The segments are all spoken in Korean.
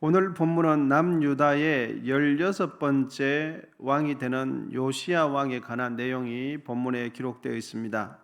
오늘 본문은 남유다의 16번째 왕이 되는 요시야 왕에 관한 내용이 본문에 기록되어 있습니다.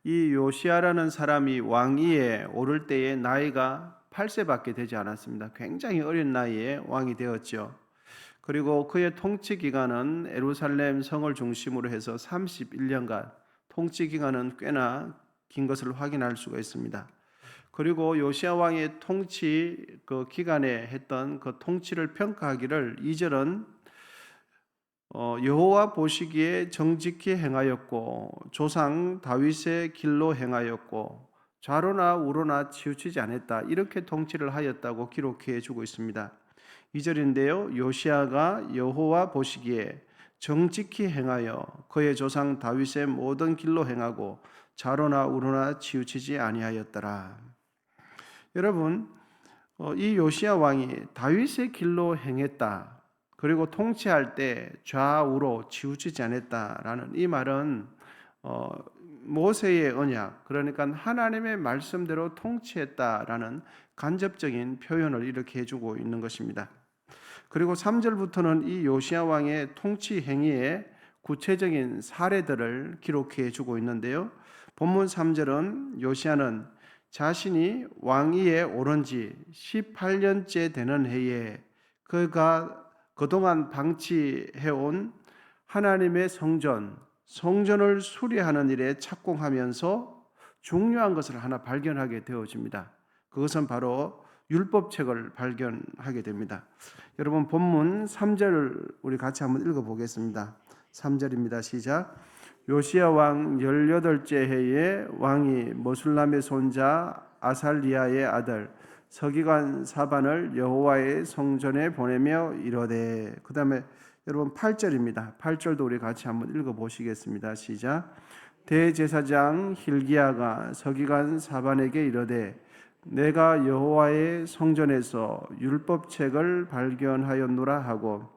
이 요시야라는 사람이 왕위에 오를 때의 나이가 8세밖에 되지 않았습니다. 굉장히 어린 나이에 왕이 되었죠. 그리고 그의 통치 기간은 예루살렘 성을 중심으로 해서 31년간, 통치 기간은 꽤나 긴 것을 확인할 수가 있습니다. 그리고 요시야 왕의 통치 그 기간에 했던 그 통치를 평가하기를 2절은 여호와 보시기에 정직히 행하였고 조상 다윗의 길로 행하였고 좌로나 우로나 치우치지 않았다, 이렇게 통치를 하였다고 기록해 주고 있습니다. 2절인데요, 요시야가 여호와 보시기에 정직히 행하여 그의 조상 다윗의 모든 길로 행하고 좌로나 우로나 치우치지 아니하였더라. 여러분, 이 요시야 왕이 다윗의 길로 행했다, 그리고 통치할 때 좌우로 치우치지 않았다라는 이 말은 모세의 언약, 그러니까 하나님의 말씀대로 통치했다라는 간접적인 표현을 이렇게 해주고 있는 것입니다. 그리고 3절부터는 이 요시야 왕의 통치 행위의 구체적인 사례들을 기록해 주고 있는데요. 본문 3절은 요시야는 자신이 왕위에 오른 지 18년째 되는 해에 그가 그동안 방치해온 하나님의 성전을 수리하는 일에 착공하면서 중요한 것을 하나 발견하게 되어집니다. 그것은 바로 율법책을 발견하게 됩니다. 여러분, 본문 3절 우리 같이 한번 읽어보겠습니다. 3절입니다. 시작. 요시야 왕 18째 해에 왕이 머술람의 손자 아살리야의 아들 서기관 사반을 여호와의 성전에 보내며 이르되, 그 다음에 여러분 8절입니다. 8절도 우리 같이 한번 읽어보시겠습니다. 시작. 대제사장 힐기야가 서기관 사반에게 이르되, 내가 여호와의 성전에서 율법책을 발견하였노라 하고,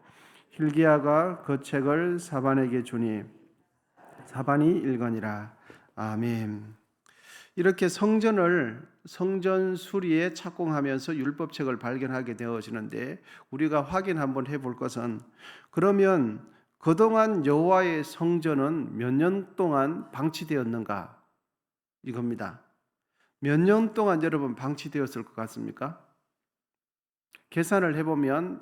힐기야가 그 책을 사반에게 주니 사반이 읽으니라. 아멘. 이렇게 성전 수리에 착공하면서 율법책을 발견하게 되어지는데, 우리가 확인 한번 해볼 것은, 그러면 그동안 여호와의 성전은 몇 년 동안 방치되었는가, 이겁니다. 몇 년 동안 여러분 방치되었을 것 같습니까? 계산을 해보면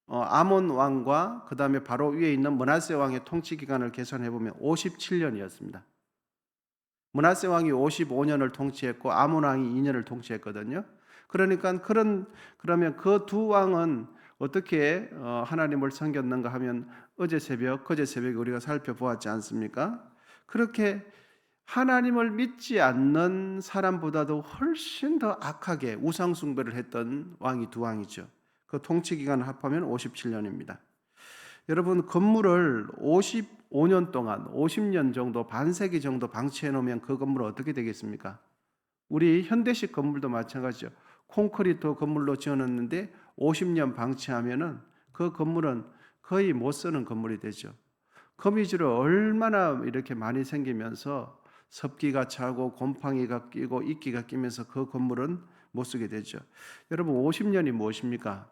아몬 왕과 그 다음에 바로 위에 있는 므낫세 왕의 통치 기간을 계산해보면 57년이었습니다. 므낫세 왕이 55년을 통치했고 아몬 왕이 2년을 통치했거든요. 그러니까 그러면 그 두 왕은 어떻게 하나님을 섬겼는가 하면 어제 새벽, 그제 새벽에 우리가 살펴보았지 않습니까? 그렇게 하나님을 믿지 않는 사람보다도 훨씬 더 악하게 우상 숭배를 했던 왕이 두 왕이죠. 그 통치 기간을 합하면 57년입니다. 여러분, 건물을 55년 동안 50년 정도, 반세기 정도 방치해 놓으면 그 건물은 어떻게 되겠습니까? 우리 현대식 건물도 마찬가지죠. 콘크리트 건물로 지어놨는데 50년 방치하면은 그 건물은 거의 못 쓰는 건물이 되죠. 거미줄이 얼마나 이렇게 많이 생기면서 습기가 차고 곰팡이가 끼고 이끼가 끼면서 그 건물은 못 쓰게 되죠. 여러분, 50년이 무엇입니까?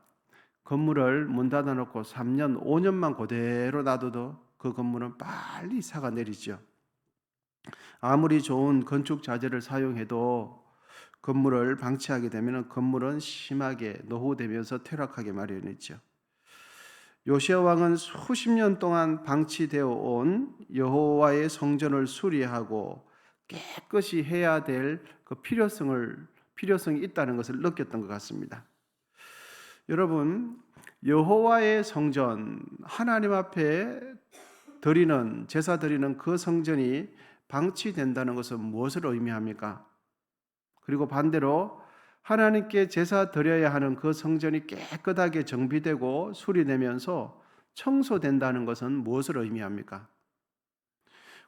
건물을 문 닫아놓고 3년, 5년만 그대로 놔둬도 그 건물은 빨리 사가 내리죠. 아무리 좋은 건축 자재를 사용해도 건물을 방치하게 되면 건물은 심하게 노후되면서 퇴락하게 마련이죠. 요시야 왕은 수십 년 동안 방치되어 온 여호와의 성전을 수리하고 깨끗이 해야 될 그 필요성이 있다는 것을 느꼈던 것 같습니다. 여러분, 여호와의 성전, 하나님 앞에 제사 드리는 그 성전이 방치된다는 것은 무엇을 의미합니까? 그리고 반대로 하나님께 제사 드려야 하는 그 성전이 깨끗하게 정비되고 수리되면서 청소된다는 것은 무엇을 의미합니까?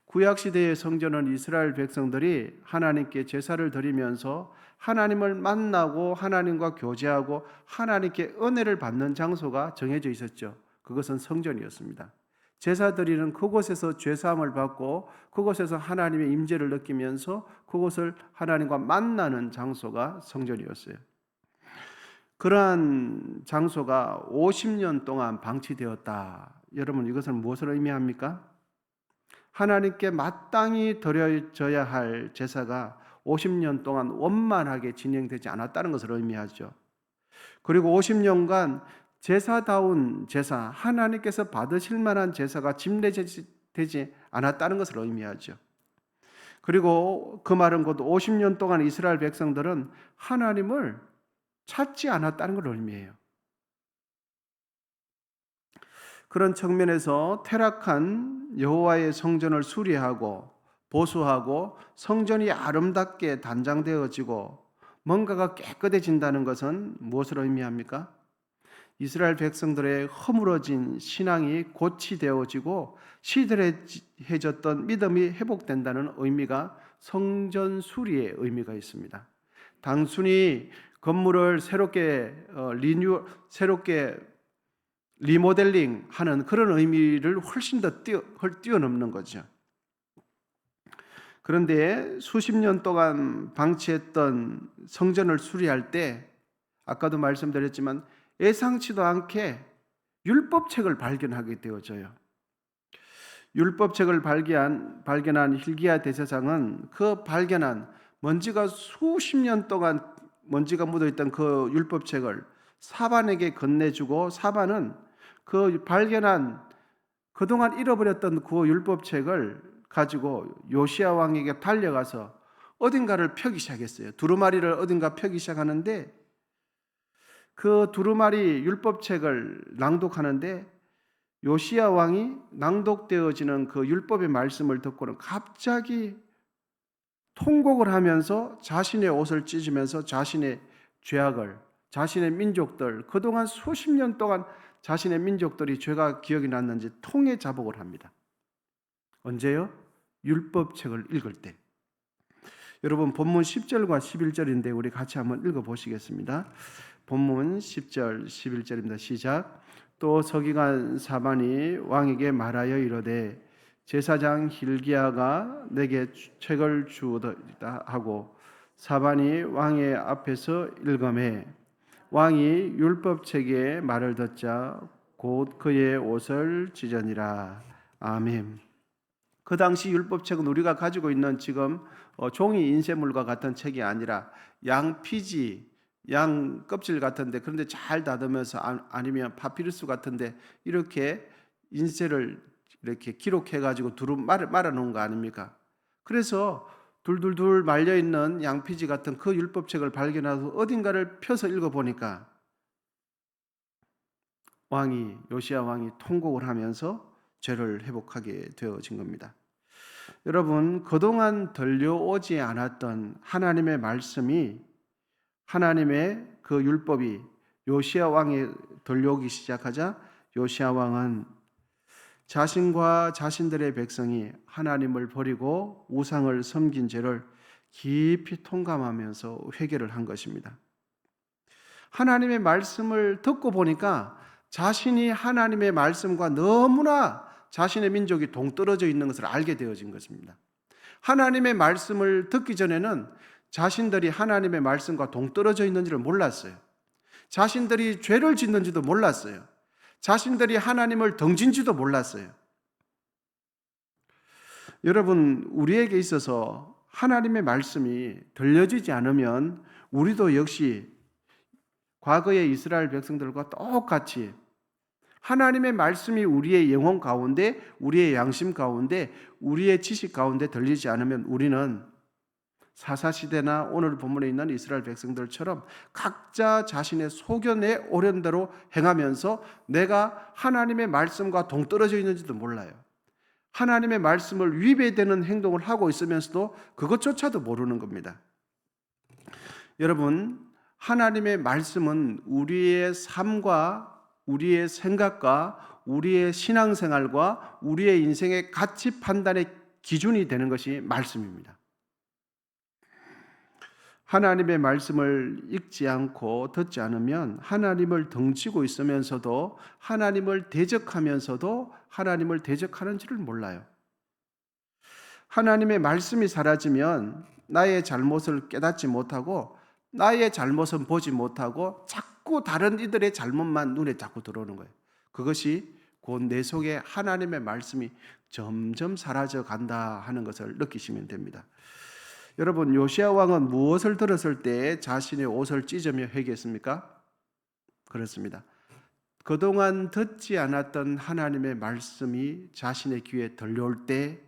구약시대의 성전은 이스라엘 백성들이 하나님께 제사를 드리면서 하나님을 만나고 하나님과 교제하고 하나님께 은혜를 받는 장소가 정해져 있었죠. 그것은 성전이었습니다. 제사 드리는 그곳에서 죄사함을 받고 그곳에서 하나님의 임재를 느끼면서 그곳을 하나님과 만나는 장소가 성전이었어요. 그러한 장소가 50년 동안 방치되었다. 여러분, 이것은 무엇을 의미합니까? 하나님께 마땅히 드려져야 할 제사가 50년 동안 원만하게 진행되지 않았다는 것을 의미하죠. 그리고 50년간 제사다운 제사, 하나님께서 받으실 만한 제사가 집례되지 않았다는 것을 의미하죠. 그리고 그 말은 곧 50년 동안 이스라엘 백성들은 하나님을 찾지 않았다는 걸 의미해요. 그런 측면에서 퇴락한 여호와의 성전을 수리하고 보수하고 성전이 아름답게 단장되어지고 뭔가가 깨끗해진다는 것은 무엇을 의미합니까? 이스라엘 백성들의 허물어진 신앙이 고치되어지고 시들해졌던 믿음이 회복된다는 의미가 성전 수리의 의미가 있습니다. 단순히 건물을 새롭게 리모델링 하는 그런 의미를 훨씬 더 뛰어넘는 거죠. 그런데 수십 년 동안 방치했던 성전을 수리할 때 아까도 말씀드렸지만 예상치도 않게 율법책을 발견하게 되어져요. 율법책을 발견한 hil기야 대제사장은 그 발견한 먼지가 수십 년 동안 먼지가 묻어있던 그 율법책을 사반에게 건네주고 사반은 그 발견한 그동안 잃어버렸던 그 율법책을 가지고 요시야 왕에게 달려가서 어딘가를 펴기 시작했어요. 두루마리를 어딘가 펴기 시작하는데 그 두루마리 율법책을 낭독하는데 요시야 왕이 낭독되어지는 그 율법의 말씀을 듣고는 갑자기 통곡을 하면서 자신의 옷을 찢으면서 자신의 죄악을, 자신의 민족들, 그동안 수십 년 동안 자신의 민족들이 죄가 기억이 났는지 통해 자복을 합니다. 언제요? 율법책을 읽을 때. 여러분, 본문 10절과 11절인데 우리 같이 한번 읽어보시겠습니다. 본문 10절, 11절입니다. 시작. 또 서기관 사반이 왕에게 말하여 이르되 제사장 hil기야가 내게 책을 주었다 하고 사반이 왕의 앞에서 읽음에 왕이 율법책의 말을 듣자 곧 그의 옷을 찢으니라. 아멘. 그 당시 율법책은 우리가 가지고 있는 지금 종이 인쇄물과 같은 책이 아니라 양피지, 양 껍질 같은데 그런데 잘 다듬어서 아니면 파피루스 같은데 이렇게 인쇄를 이렇게 기록해 가지고 두루 말아 놓은 거 아닙니까? 그래서 둘둘둘 말려 있는 양피지 같은 그 율법책을 발견하고 어딘가를 펴서 읽어 보니까 요시야 왕이 통곡을 하면서 죄를 회복하게 되어진 겁니다. 여러분, 그동안 들려오지 않았던 하나님의 말씀이 하나님의 그 율법이 요시야 왕에 들려오기 시작하자 요시야 왕은 자신과 자신들의 백성이 하나님을 버리고 우상을 섬긴 죄를 깊이 통감하면서 회개를 한 것입니다. 하나님의 말씀을 듣고 보니까 자신이 하나님의 말씀과 너무나 자신의 민족이 동떨어져 있는 것을 알게 되어진 것입니다. 하나님의 말씀을 듣기 전에는 자신들이 하나님의 말씀과 동떨어져 있는지를 몰랐어요. 자신들이 죄를 짓는지도 몰랐어요. 자신들이 하나님을 덩진지도 몰랐어요. 여러분, 우리에게 있어서 하나님의 말씀이 들려지지 않으면 우리도 역시 과거의 이스라엘 백성들과 똑같이 하나님의 말씀이 우리의 영혼 가운데, 우리의 양심 가운데, 우리의 지식 가운데 들리지 않으면 우리는 사사시대나 오늘 본문에 있는 이스라엘 백성들처럼 각자 자신의 소견에 오른 대로 행하면서 내가 하나님의 말씀과 동떨어져 있는지도 몰라요. 하나님의 말씀을 위배되는 행동을 하고 있으면서도 그것조차도 모르는 겁니다. 여러분, 하나님의 말씀은 우리의 삶과 우리의 생각과 우리의 신앙생활과 우리의 인생의 가치 판단의 기준이 되는 것이 말씀입니다. 하나님의 말씀을 읽지 않고 듣지 않으면 하나님을 덩치고 있으면서도 하나님을 대적하면서도 하나님을 대적하는지를 몰라요. 하나님의 말씀이 사라지면 나의 잘못을 깨닫지 못하고 나의 잘못은 보지 못하고 자꾸 다른 이들의 잘못만 눈에 자꾸 들어오는 거예요. 그것이 곧 내 속에 하나님의 말씀이 점점 사라져 간다 하는 것을 느끼시면 됩니다. 여러분, 요시야 왕은 무엇을 들었을 때 자신의 옷을 찢으며 회개했습니까? 그렇습니다. 그동안 듣지 않았던 하나님의 말씀이 자신의 귀에 들려올 때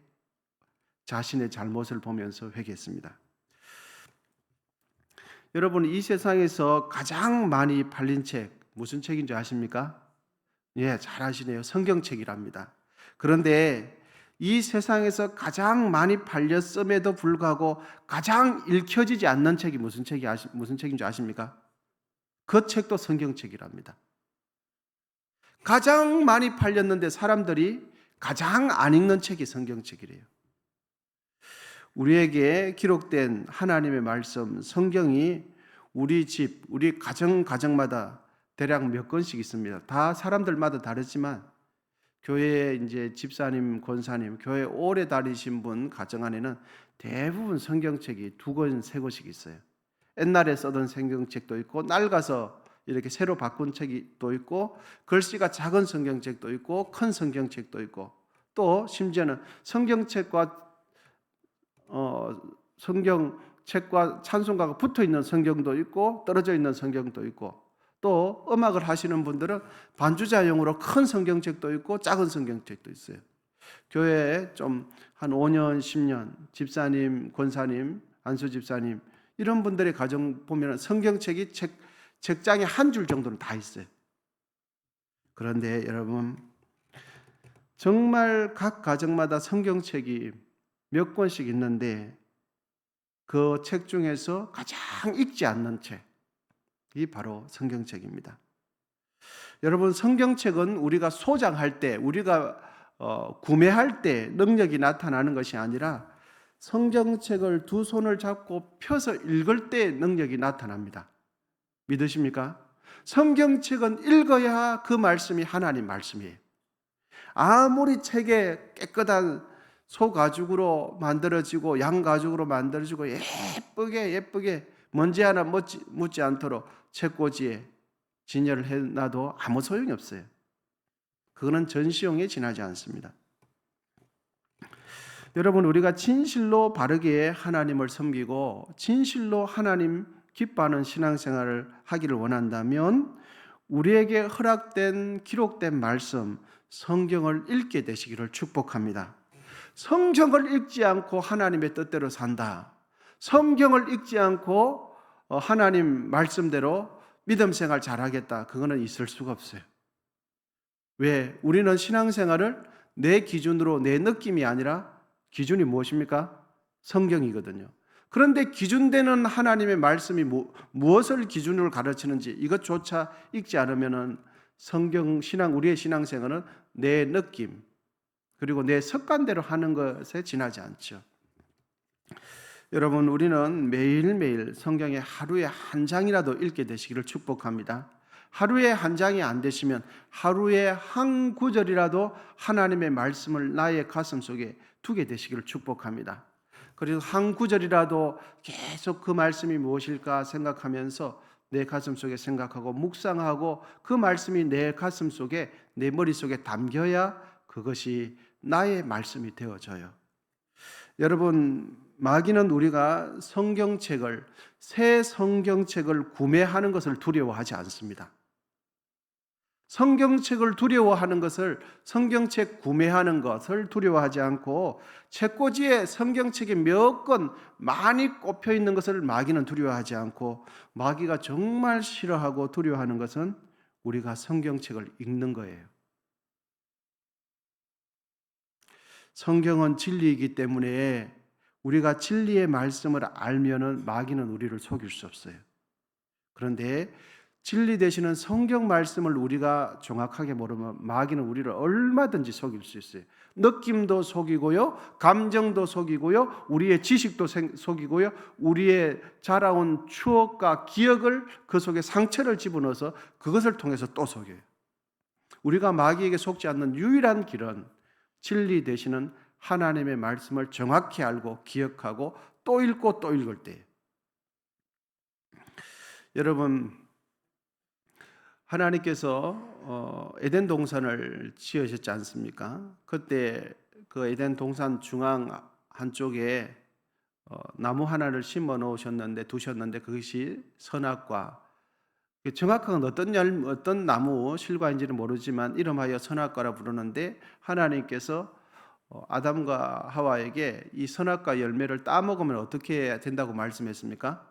자신의 잘못을 보면서 회개했습니다. 여러분, 이 세상에서 가장 많이 팔린 책 무슨 책인지 아십니까? 예, 잘 아시네요. 성경책이랍니다. 그런데 이 세상에서 가장 많이 팔렸음에도 불구하고 가장 읽혀지지 않는 책이 무슨 책인지 아십니까? 그 책도 성경책이랍니다. 가장 많이 팔렸는데 사람들이 가장 안 읽는 책이 성경책이래요. 우리에게 기록된 하나님의 말씀, 성경이 우리 집, 우리 가정마다 대략 몇 권씩 있습니다. 다 사람들마다 다르지만 교회에 이제 집사님, 권사님, 교회 오래 다니신 분 가정 안에는 대부분 성경책이 2권, 3권씩 있어요. 옛날에 쓰던 성경책도 있고 낡아서 이렇게 새로 바꾼 책이 또 있고 글씨가 작은 성경책도 있고 큰 성경책도 있고 또 심지어는 성경책과 찬송가가 붙어 있는 성경도 있고 떨어져 있는 성경도 있고 또 음악을 하시는 분들은 반주자용으로 큰 성경책도 있고 작은 성경책도 있어요. 교회에 좀 한 5년, 10년 집사님, 권사님, 안수 집사님 이런 분들의 가정 보면 성경책이 책장에 한 줄 정도는 다 있어요. 그런데 여러분, 정말 각 가정마다 성경책이 몇 권씩 있는데 그 책 중에서 가장 읽지 않는 책이 바로 성경책입니다. 여러분, 성경책은 우리가 소장할 때, 우리가 구매할 때 능력이 나타나는 것이 아니라 성경책을 2손을 잡고 펴서 읽을 때 능력이 나타납니다. 믿으십니까? 성경책은 읽어야 그 말씀이 하나님 말씀이에요. 아무리 책에 깨끗한 소 가죽으로 만들어지고 양 가죽으로 만들어지고 예쁘게 먼지 하나 묻지 않도록 책꽂이에 진열을 해놔도 아무 소용이 없어요. 그거는 전시용에 지나지 않습니다. 여러분, 우리가 진실로 바르게 하나님을 섬기고 진실로 하나님 기뻐하는 신앙생활을 하기를 원한다면 우리에게 허락된 기록된 말씀 성경을 읽게 되시기를 축복합니다. 성경을 읽지 않고 하나님의 뜻대로 산다. 성경을 읽지 않고 하나님 말씀대로 믿음 생활 잘하겠다. 그거는 있을 수가 없어요. 왜? 우리는 신앙생활을 내 기준으로 내 느낌이 아니라 기준이 무엇입니까? 성경이거든요. 그런데 기준되는 하나님의 말씀이 무엇을 기준으로 가르치는지 이것조차 읽지 않으면은 우리의 신앙생활은 내 느낌 그리고 내 습관대로 하는 것에 지나지 않죠. 여러분, 우리는 매일매일 성경의 하루에 한 장이라도 읽게 되시기를 축복합니다. 하루에 한 장이 안 되시면 하루에 한 구절이라도 하나님의 말씀을 나의 가슴 속에 두게 되시기를 축복합니다. 그래서 한 구절이라도 계속 그 말씀이 무엇일까 생각하면서 내 가슴 속에 생각하고 묵상하고 그 말씀이 내 가슴 속에 내 머릿속에 담겨야 그것이 나의 말씀이 되어져요. 여러분, 마귀는 우리가 새 성경책을 구매하는 것을 두려워하지 않습니다. 성경책을 두려워하는 것을 성경책 구매하는 것을 두려워하지 않고 책꽂이에 성경책이 몇 권 많이 꼽혀 있는 것을 마귀는 두려워하지 않고 마귀가 정말 싫어하고 두려워하는 것은 우리가 성경책을 읽는 거예요. 성경은 진리이기 때문에 우리가 진리의 말씀을 알면은 마귀는 우리를 속일 수 없어요. 그런데 진리 되시는 성경 말씀을 우리가 정확하게 모르면 마귀는 우리를 얼마든지 속일 수 있어요. 느낌도 속이고요, 감정도 속이고요, 우리의 지식도 속이고요, 우리의 자라온 추억과 기억을 그 속에 상처를 집어넣어서 그것을 통해서 또 속여요. 우리가 마귀에게 속지 않는 유일한 길은 진리 되시는 하나님의 말씀을 정확히 알고 기억하고 또 읽고 또 읽을 때예요. 여러분, 하나님께서 에덴 동산을 지으셨지 않습니까? 그때 그 에덴 동산 중앙 한쪽에 나무 하나를 심어 놓으셨는데 두셨는데 그것이 선악과, 정확한 어떤 나무 실과인지는 모르지만 이름하여 선악과라 부르는데, 하나님께서 아담과 하와에게 이 선악과 열매를 따먹으면 어떻게 된다고 말씀했습니까?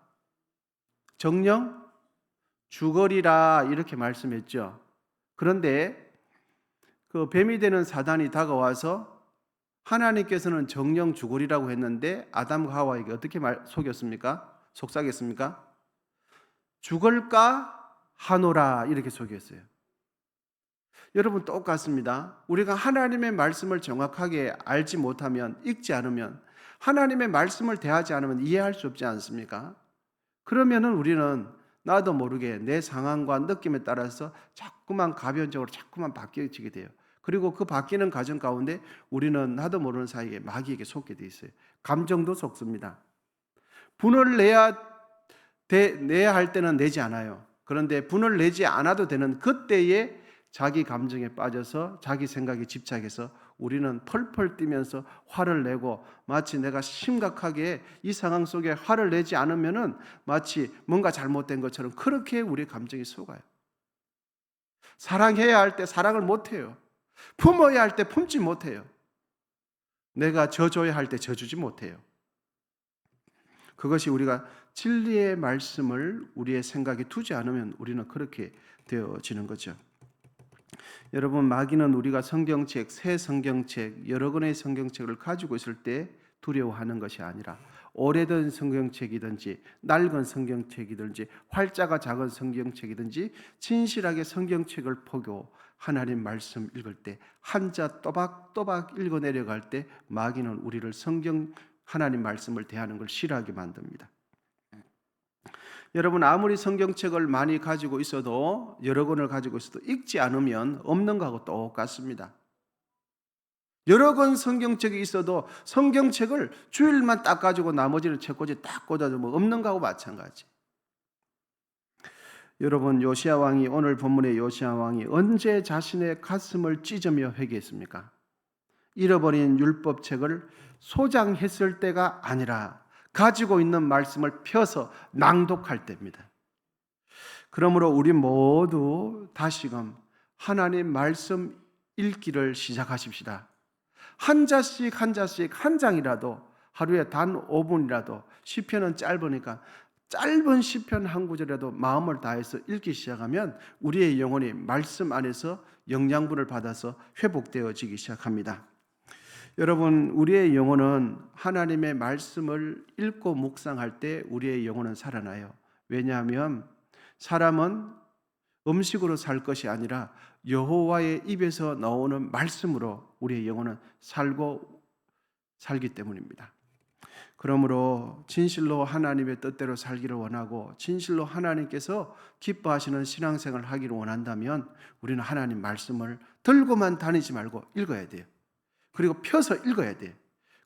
정령 죽으리라 이렇게 말씀했죠. 그런데 그 뱀이 되는 사단이 다가와서 하나님께서는 정령 죽으리라고 했는데 아담과 하와에게 어떻게 속였습니까? 속삭였습니까? 죽을까 하노라 이렇게 속였어요. 여러분 똑같습니다. 우리가 하나님의 말씀을 정확하게 알지 못하면, 읽지 않으면, 하나님의 말씀을 대하지 않으면 이해할 수 없지 않습니까? 그러면은 우리는 나도 모르게 내 상황과 느낌에 따라서 자꾸만 가변적으로 자꾸만 바뀌어지게 돼요. 그리고 그 바뀌는 과정 가운데 우리는 나도 모르는 사이에 마귀에게 속게 돼 있어요. 감정도 속습니다. 분을 내야 할 때는 내지 않아요. 그런데 분을 내지 않아도 되는 그때에 자기 감정에 빠져서 자기 생각에 집착해서 우리는 펄펄 뛰면서 화를 내고, 마치 내가 심각하게 이 상황 속에 화를 내지 않으면은 마치 뭔가 잘못된 것처럼 그렇게 우리 감정이 속아요. 사랑해야 할 때 사랑을 못해요. 품어야 할 때 품지 못해요. 내가 져줘야 할 때 져주지 못해요. 그것이 우리가 진리의 말씀을 우리의 생각에 두지 않으면 우리는 그렇게 되어지는 거죠. 여러분, 마귀는 우리가 성경책, 새 성경책, 여러 권의 성경책을 가지고 있을 때 두려워하는 것이 아니라, 오래된 성경책이든지 낡은 성경책이든지 활자가 작은 성경책이든지 진실하게 성경책을 보고 하나님 말씀 읽을 때, 한자 또박또박 읽어 내려갈 때 마귀는 우리를 하나님 말씀을 대하는 걸 싫어하게 만듭니다. 여러분, 아무리 성경책을 많이 가지고 있어도, 여러 권을 가지고 있어도 읽지 않으면 없는 거하고 똑같습니다. 여러 권 성경책이 있어도 성경책을 주일만 딱 가지고 나머지는 책꽂이 딱 꽂아도 없는 거하고 마찬가지. 여러분, 요시야 왕이, 오늘 본문의 요시야 왕이 언제 자신의 가슴을 찢으며 회개했습니까? 잃어버린 율법책을 소장했을 때가 아니라 가지고 있는 말씀을 펴서 낭독할 때입니다. 그러므로 우리 모두 다시금 하나님 말씀 읽기를 시작하십시다. 한 자씩 한 자씩 한 장이라도, 하루에 단 5분이라도, 시편은 짧으니까 짧은 시편 한 구절이라도 마음을 다해서 읽기 시작하면 우리의 영혼이 말씀 안에서 영양분을 받아서 회복되어지기 시작합니다. 여러분, 우리의 영혼은 하나님의 말씀을 읽고 묵상할 때 우리의 영혼은 살아나요. 왜냐하면 사람은 음식으로 살 것이 아니라 여호와의 입에서 나오는 말씀으로 우리의 영혼은 살기 때문입니다. 그러므로 진실로 하나님의 뜻대로 살기를 원하고 진실로 하나님께서 기뻐하시는 신앙생활을 하기를 원한다면 우리는 하나님 말씀을 들고만 다니지 말고 읽어야 돼요. 그리고 펴서 읽어야 돼요.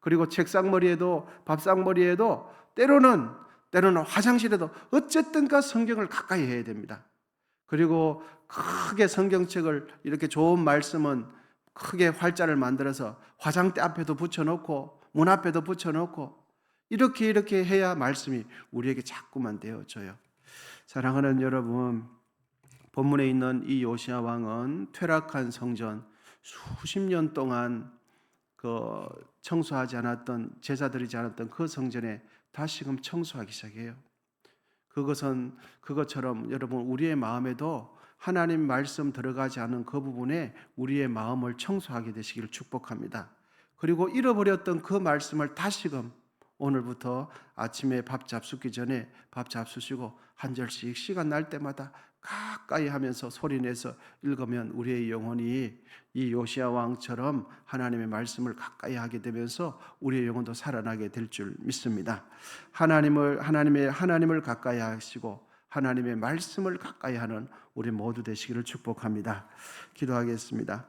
그리고 책상머리에도 밥상머리에도 때로는 화장실에도 어쨌든가 성경을 가까이 해야 됩니다. 그리고 크게 성경책을, 이렇게 좋은 말씀은 크게 활자를 만들어서 화장대 앞에도 붙여놓고 문 앞에도 붙여놓고 이렇게 해야 말씀이 우리에게 자꾸만 되어져요. 사랑하는 여러분, 본문에 있는 이 요시야 왕은 퇴락한 성전, 수십 년 동안 청소하지 않았던, 제사 드리지 않았던 그 성전에 다시금 청소하기 시작해요. 그것처럼 여러분, 우리의 마음에도 하나님 말씀 들어가지 않은 그 부분에 우리의 마음을 청소하게 되시기를 축복합니다. 그리고 잃어버렸던 그 말씀을 다시금 오늘부터 아침에 밥 잡수기 전에 밥 잡수시고 한 절씩 시간 날 때마다 가까이 하면서 소리내서 읽으면 우리의 영혼이 이 요시야 왕처럼 하나님의 말씀을 가까이 하게 되면서 우리의 영혼도 살아나게 될 줄 믿습니다. 하나님을 가까이 하시고 하나님의 말씀을 가까이 하는 우리 모두 되시기를 축복합니다. 기도하겠습니다.